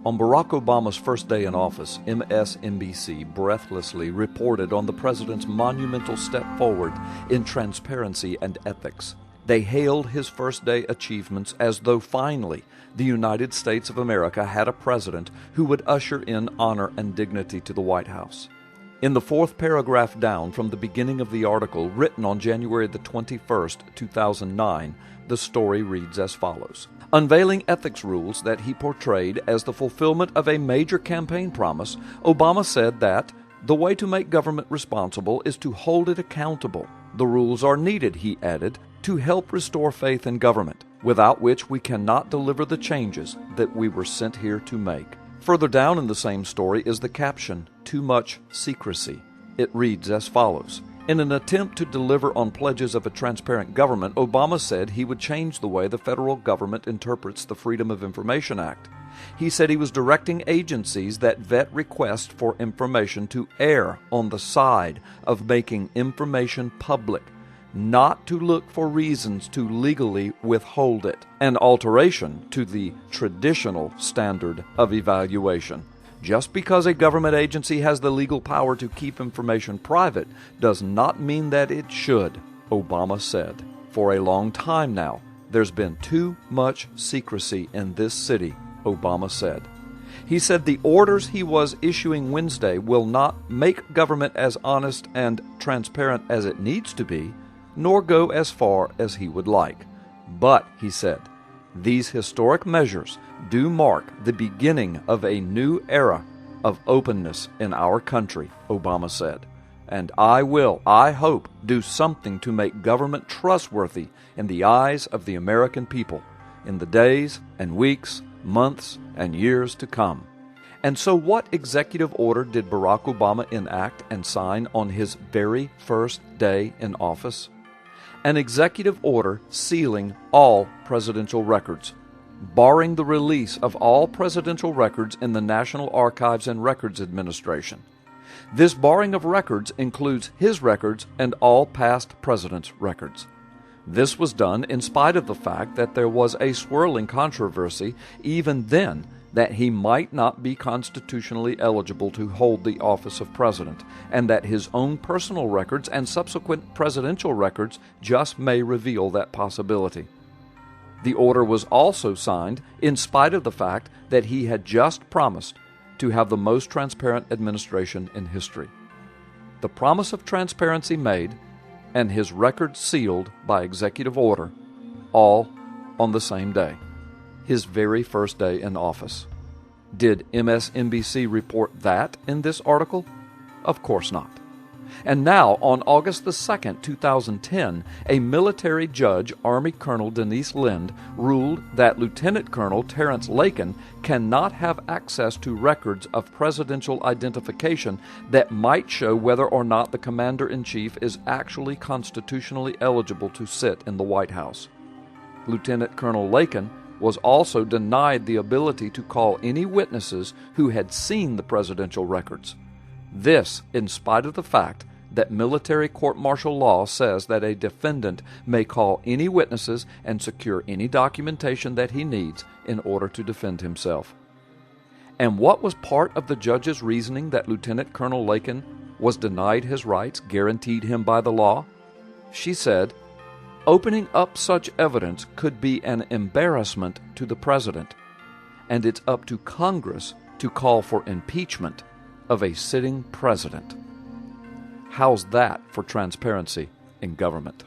On Barack Obama's first day in office, MSNBC breathlessly reported on the president's monumental step forward in transparency and ethics. They hailed his first-day achievements as though finally the United States of America had a president who would usher in honor and dignity to the White House. In the fourth paragraph down from the beginning of the article, written on January the 21st, 2009, the story reads as follows. Unveiling ethics rules that he portrayed as the fulfillment of a major campaign promise, Obama said that the way to make government responsible is to hold it accountable. The rules are needed, he added, to help restore faith in government, without which we cannot deliver the changes that we were sent here to make. Further down in the same story is the caption, Too Much Secrecy. It reads as follows. In an attempt to deliver on pledges of a transparent government, Obama said he would change the way the federal government interprets the Freedom of Information Act. He said he was directing agencies that vet requests for information to err on the side of making information public, not to look for reasons to legally withhold it, an alteration to the traditional standard of evaluation. Just because a government agency has the legal power to keep information private does not mean that it should, Obama said. For a long time now, there's been too much secrecy in this city, Obama said. He said the orders he was issuing Wednesday will not make government as honest and transparent as it needs to be, nor go as far as he would like. But, he said, these historic measures do mark the beginning of a new era of openness in our country, Obama said. And I hope, do something to make government trustworthy in the eyes of the American people in the days and weeks, months, and years to come. And so what executive order did Barack Obama enact and sign on his very first day in office? An executive order sealing all presidential records, barring the release of all presidential records in the National Archives and Records Administration. This barring of records includes his records and all past presidents' records. This was done in spite of the fact that there was a swirling controversy even then that he might not be constitutionally eligible to hold the office of president, and that his own personal records and subsequent presidential records just may reveal that possibility. The order was also signed in spite of the fact that he had just promised to have the most transparent administration in history. The promise of transparency made, and his record sealed by executive order, all on the same day. His very first day in office. Did MSNBC report that in this article? Of course not. And now, on August the 2nd, 2010, a military judge, Army Colonel Denise Lind, ruled that Lieutenant Colonel Terrence Lakin cannot have access to records of presidential identification that might show whether or not the Commander-in-Chief is actually constitutionally eligible to sit in the White House. Lieutenant Colonel Lakin was also denied the ability to call any witnesses who had seen the presidential records. This, in spite of the fact that military court-martial law says that a defendant may call any witnesses and secure any documentation that he needs in order to defend himself. And what was part of the judge's reasoning that Lieutenant Colonel Lakin was denied his rights guaranteed him by the law? She said, opening up such evidence could be an embarrassment to the president, and it's up to Congress to call for impeachment of a sitting president. How's that for transparency in government?